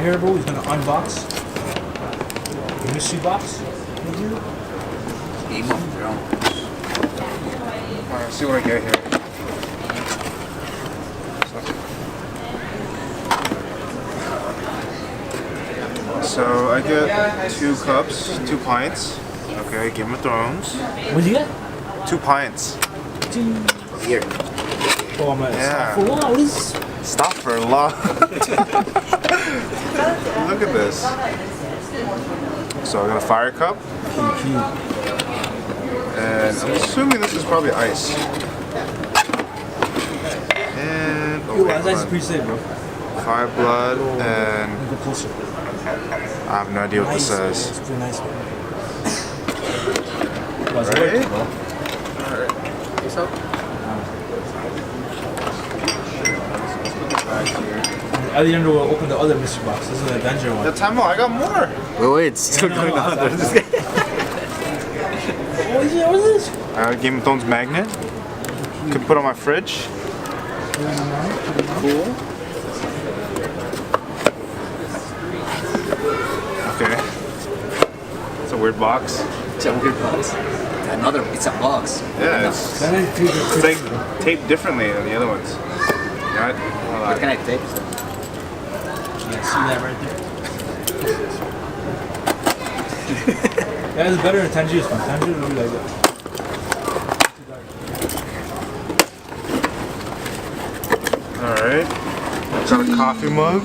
here, bro. He's gonna unbox the mystery box. Game of Thrones. Alright, let's see what I get here. So I get 2 cups, 2 pints. Okay, Game of Thrones. What'd you get? 2 pints. Here. Oh man. Yeah. For what is this? Stop for a lot. Look at this. So I got a fire cup. And I'm assuming this is probably ice. And Yo, that's actually pretty safe, bro. Fire blood and Go closer. I have no idea what this says. It's pretty nice, bro. Right? Alright. What's up? At the end, we'll open the other mystery box. This is an Avenger one. The time out, I got more. Wait, it's still going on. What is this? I got a Game of Thrones magnet. Could put on my fridge. Cool. Okay. It's a weird box. It's a weird box. It's a box. Yeah, it's like taped differently than the other ones. Right? What kind of tape? Yeah, see that right there? Yeah, it's better than Tangiers one. Tangiers will be like that. Alright. Got a coffee mug. I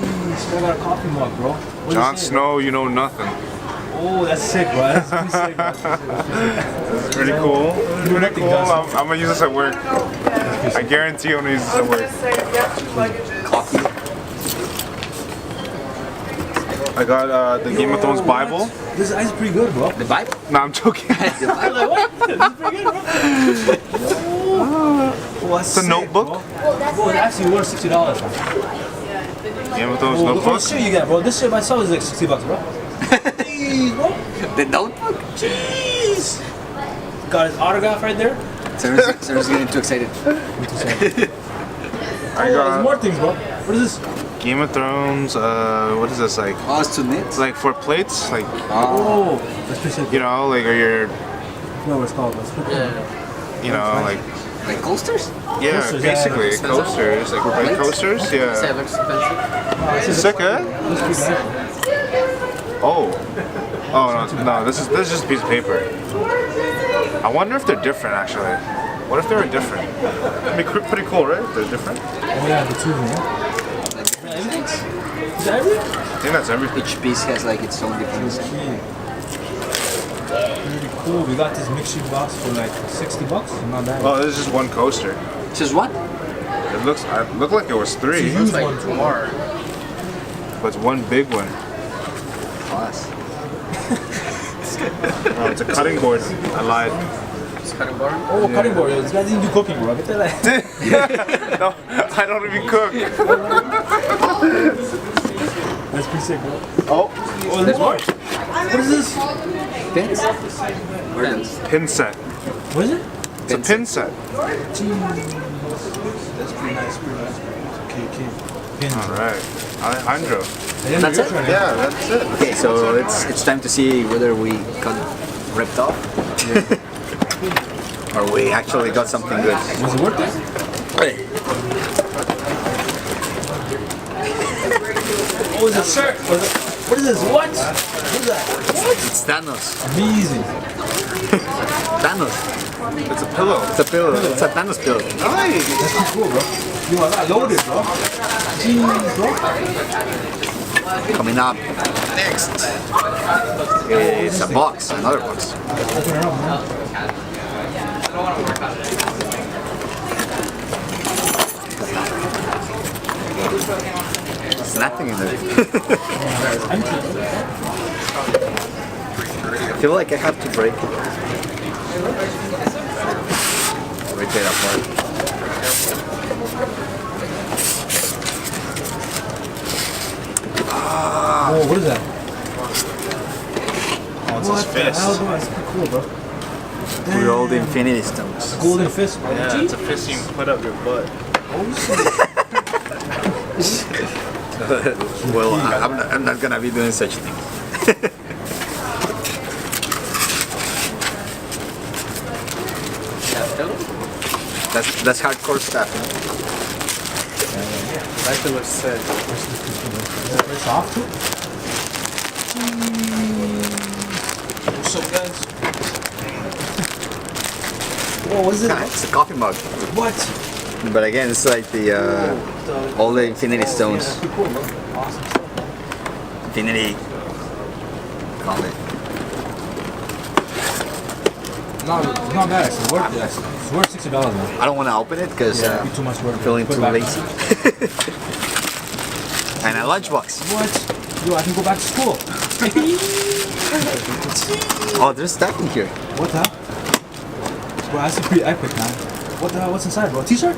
got a coffee mug, bro. What Jon does it say? Snow, you know nothing. Oh, that's sick, bro. That's pretty sick, bro. It's pretty cool. Do Pretty nothing, cool. Jon Snow. I'm gonna use this at work. I guarantee I'm gonna use this at work. Coffee. I got the Game of Thrones Bible. This ice is pretty good, bro. The Bible? No, I'm joking. I'm like, what? This is pretty good, bro. Oh, that's It's a sick, notebook. Bro, it's actually worth $60, man. Game of Thrones Oh, look what notebook. shit you got, bro. This shit by itself is like $60, bro. Jeez, bro. The notebook? Jeez. Got his autograph right there. Sarah's getting too excited. I There's more got things, bro. What is this? Game of Thrones. What is this like? Oh, it's too neat. It's like for plates, like Oh, that's pretty sick. you know, like or your, I know what it's called. Let's put you know, like Like coasters? yeah, Coasters, basically yeah. coasters, like Plates? coasters, yeah. Sick, eh? Oh, oh no, this is just a piece of paper. I wonder if they're different actually. What if they were different? That'd be pretty cool, right? If they're different. Oh yeah, the two of them. Yeah, everything? Is that everything? I think that's everything. Each piece has like its own different design. Pretty cool. We got this mixture box for like $60. Not bad. Oh, this is just one coaster. Just what? It looked like it was 3, Use one too. but it's one big one. Class. Oh, it's a cutting board. I lied. Oh, cutting board. Yo, this guy didn't do cooking, bro. Get that like. No, I don't even cook. That's pretty sick, bro. Oh, Oh, there's more. What is this? Pins? Where are those? pin set. What is it? It's a pin set. That's pretty nice. Pretty nice. Okay. Pins. All right, Alejandro. That's it? Yeah, that's it. Okay, so it's time to see whether we got ripped off. Or we actually got something good. Was it worth it? Hey. Oh, it's a shirt. What is this? What? What is that? What? It's Thanos. Amazing. Thanos. It's a pillow. It's a pillow. It's a Thanos pillow. Nice. That's pretty cool, bro. Yo, I got loaded, bro. Jeez, bro. Coming up next. It's a box, another box. Open it up, man. There's nothing in there. I feel like I have to break it. Break it apart. Oh, what is that? Oh, it's What his the fist. hell, bro? That's pretty cool, bro. We roll the Infinity Stones. Golden fist, bro. Yeah, it's a fist you can put up your butt. Oh, shit. Well, I'm not gonna be doing such thing. That's hardcore stuff. That looks sick. Very soft too. What's up, guys? Whoa, what is it? It's a coffee mug. What? But again, it's like the all the Infinity Stones. That's pretty cool, bro. Awesome stuff. Infinity. Call it. It's not bad. It's worth it. It's worth $60, man. I don't want to open it because It'd be too much work. I'm feeling Put too it back. lazy. And a lunchbox. What? Yo, I can go back to school. Oh, there's stuff in here. What the hell? Bro, that's pretty epic, man. What the hell? What's inside, bro? T-shirt?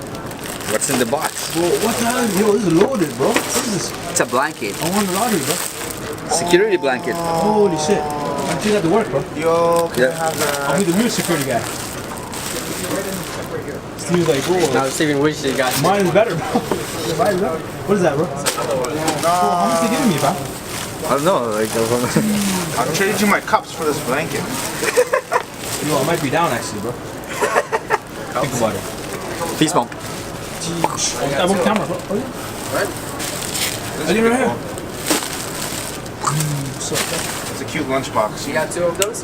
What's in the box? Bro, what the hell? Yo, this is loaded, bro. What is this? It's a blanket. I won the lottery, bro. Security blanket. Holy shit. I'm taking that to work, bro. Yo, can I Yeah. have that? I'll be the real security guy. Steve's like, bro, Now Steven wishes he got mine is better, bro. Mine is better. What is that, bro? How much they giving me, pal? I don't know. Like, I'm trading you my cups for this blanket. Yo, I might be down, actually, bro. Think about it. peace bump. I won't camera, bro. Oh, yeah. I didn't right here. So, It's a cute lunchbox. You got two of those?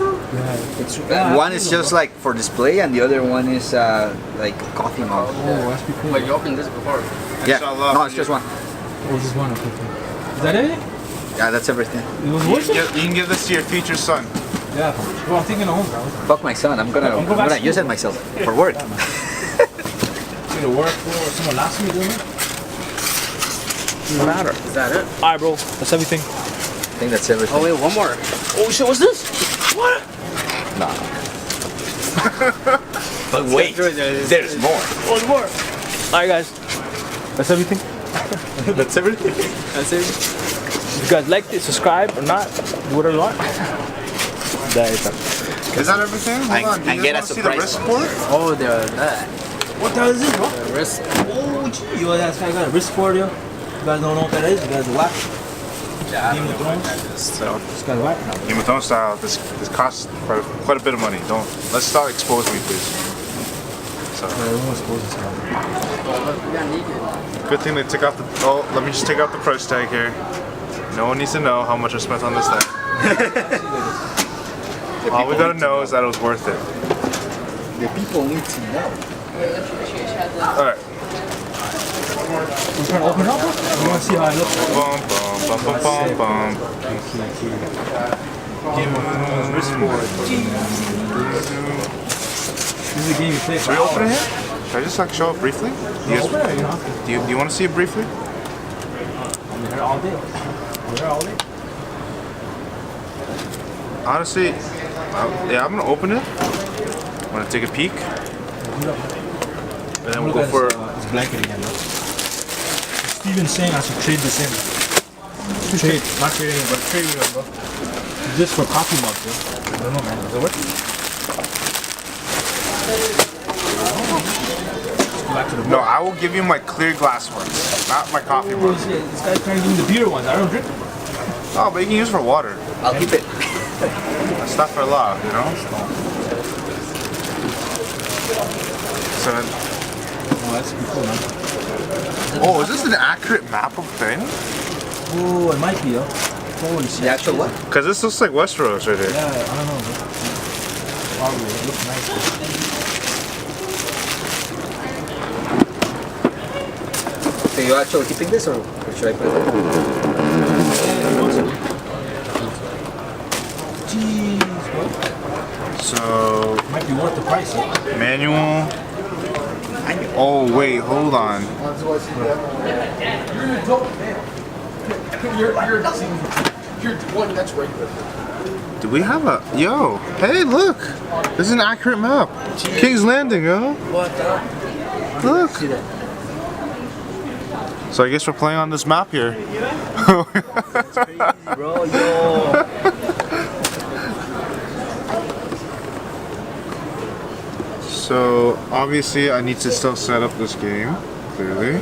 One is just like for display, and the other one is like a coffee mug. Oh, that's pretty cool. But you opened this before. Yeah. Inshallah. No, it's just one. Oh, this is one. Okay, okay. Is that it? Yeah, that's everything. It was You worth can, it? you can give this to your future son. Yeah. Bro, I'm thinking of home, bro. Fuck my son. I'm gonna use it myself for work. Need to work for someone last week, doing it? Doesn't matter. Is that it? Alright, bro. That's everything. I think that's everything. Oh wait, one more. Oh shit, what's this? What? Nah. But wait, there's more. One more. Alright, guys. That's everything. That's everything. That's it. If you guys liked it, subscribe or not, do whatever you want. That is Is that everything? Hold on. Do and you get guys a wanna see the surprise. wrist board? Oh, that. What the hell is this, bro? The wrist. Oh, gee. Yo, that's guy got a wrist cord, yo. You guys don't know what that is? You guys are whack. Game of Thrones. So, This guy's whack. Game of Thrones style. This costs quite a bit of money. Let's start exposing me, please. So, good thing they took out the. Oh, let me just take out the price tag here. No one needs to know how much I spent on this thing. All we gotta know is that it was worth it. The people need to know. All right. We're trying to open it up, bro? You want to see how it looks? Bum bum bum bum bum bum. Game of Thrones wrist cord. This is a game you play. Should we open it here? Should I just like show it briefly? Do you, Open it, you know? do you want to see it briefly? I'm here all day. I'm here all day. Honestly, yeah, I'm gonna open it. I'm gonna take a peek, and then we'll go for. This blanket again, bro. Steven's saying I should trade this in. Trade, not trading it, but trading it, bro. Just for coffee mugs, bro. I don't know, man. Does it work? Let's go back to the No, I will give you my clear glass ones, not my coffee Oh, ones. shit. This guy's trying to do the beer ones. I don't drink them, bro. Oh, but you can use for water. I'll keep it. That's not for a lot, you know. So, Oh, that's pretty cool, man. oh, is this an accurate map of things? Oh, it might be, yo. Holy shit. The actual what? Because this looks like Westeros right here. Yeah, I don't know, bro. Probably. It looks nice, bro. So you actually keeping this, or should I put it? Jeez, bro. So, Might be worth the price, yo. manual. Oh, wait, hold on. You're the one that's regular. Do we have a. Yo, hey, look. This is an accurate map. King's Landing, yo. What the? Look. So I guess we're playing on this map here. Bro, yo. So obviously I need to still set up this game, clearly.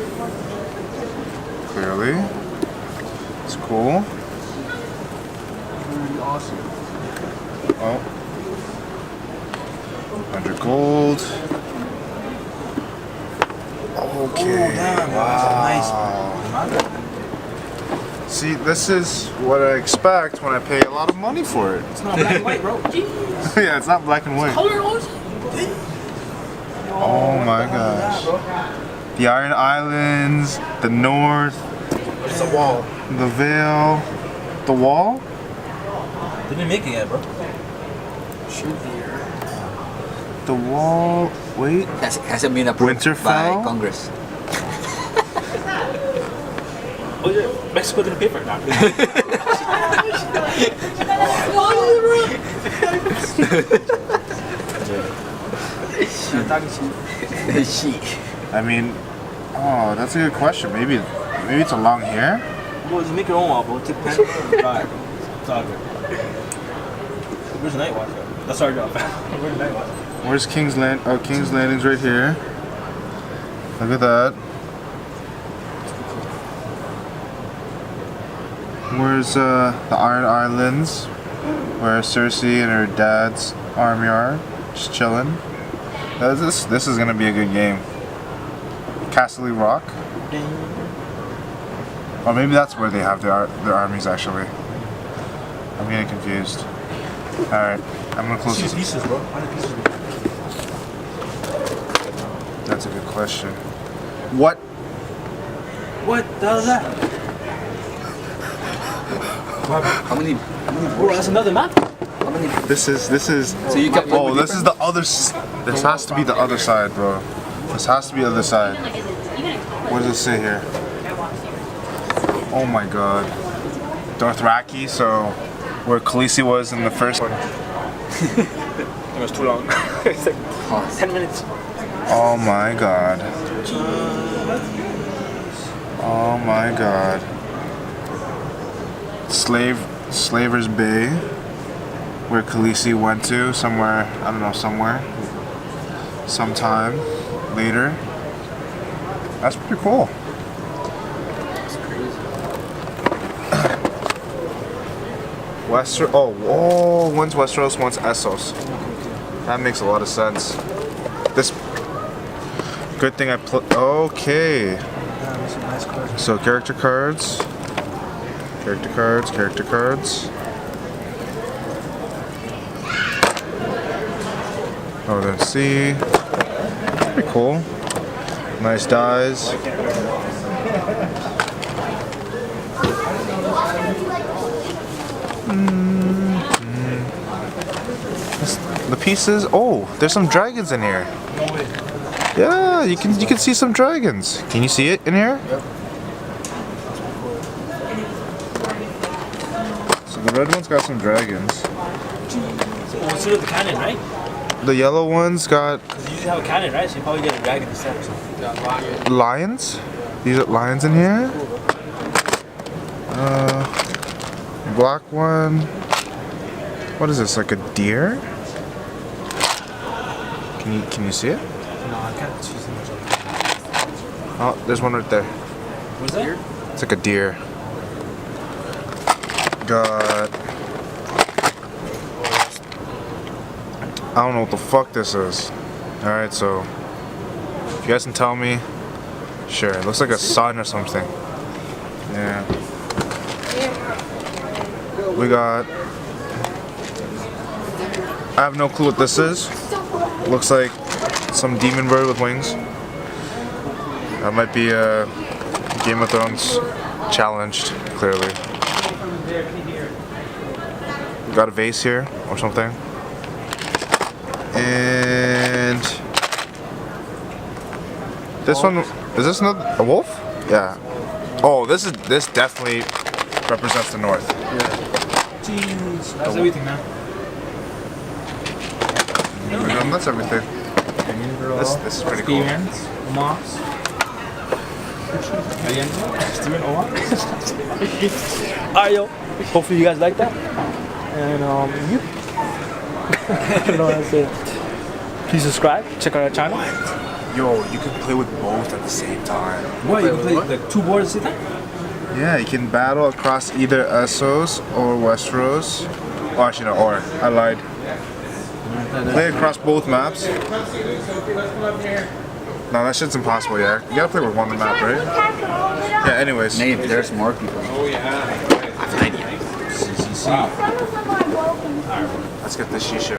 It's cool. Really awesome. Oh. 100 gold. Okay. Damn, Wow. that's a nice. See, this is what I expect when I pay a lot of money for it. It's not black and white, bro. Jeez. Yeah, it's not black and white. Color also. Oh my gosh. The Iron Islands, the North, It's a wall. the Vale, the Wall. They didn't make it yet, bro. Should be. The Wall. Wait. Hasn't been approved by Winterfell? Congress. Oh yeah, Mexico didn't pay for it now. I mean, oh, that's a good question. Maybe it's along here. Bro, just make your own wall, bro. Take pen. Alright. It's all good. Where's the night watch? That's our job. Where's the night watch? Where's King's Land? Oh, King's Landing's right here. Look at that. Where's the Iron Islands? Where Cersei and her dad's army are, just chilling. This is gonna be a good game. Castle Rock. Or maybe that's where they have their armies actually. I'm getting confused. Alright, I'm gonna close this. Pieces, bro. 100 pieces. That's a good question. What? What the hell is that? How many Bro, that's another map. How many? This is. So you can. Oh, this is the other. This has to be the other side, bro. This has to be the other side. What does it say here? Oh my god. Dothraki, so where Khaleesi was in the first one. It was too long. It's like 10 minutes. Oh my god. Oh my god. Slaver's Bay, where Khaleesi went to, somewhere, I don't know, somewhere, sometime later. That's pretty cool. Whoa, one's Westeros, one's Essos. That makes a lot of sense. This, good thing I okay. So character cards. Character cards. Oh, let's see. Pretty cool. Nice dies. The pieces. Oh, there's some dragons in here. Yeah, you can see some dragons. Can you see it in here? Yep. So the red one's got some dragons. So we'll see with the cannon, right? The yellow one's got Because you usually have a cannon, right? So you probably get a dragon instead or something. lions. These are lions in here. Black one. What is this? Like a deer? Can you see it? No, I can't see so much of it. Oh, there's one right there. What's that? It's like a deer. Got. I don't know what the fuck this is. Alright, so. If you guys can tell me. Sure, it looks like a sun or something. Yeah. We got. I have no clue what this is. Looks like some demon bird with wings. That might be a Game of Thrones challenged, clearly. We got a vase here or something. And this one, is this a wolf? Yeah. Oh, this definitely represents the north. Jeez, that's everything, man. That's everything. This is pretty cool. Experience, Moss. Steven Omar. Alright, yo. Hopefully you guys like that. And you. I don't know what to say. Please subscribe. Check out our channel. Yo, you can play with both at the same time. What? You can play like two boards at the same time? Yeah, you can battle across either Essos or Westeros. Oh, actually, no, or. I lied. Play across both maps. No, that shit's impossible, yeah. You gotta play with one map, right? Yeah, anyways. Nate, there's more people. Let's get this shisha.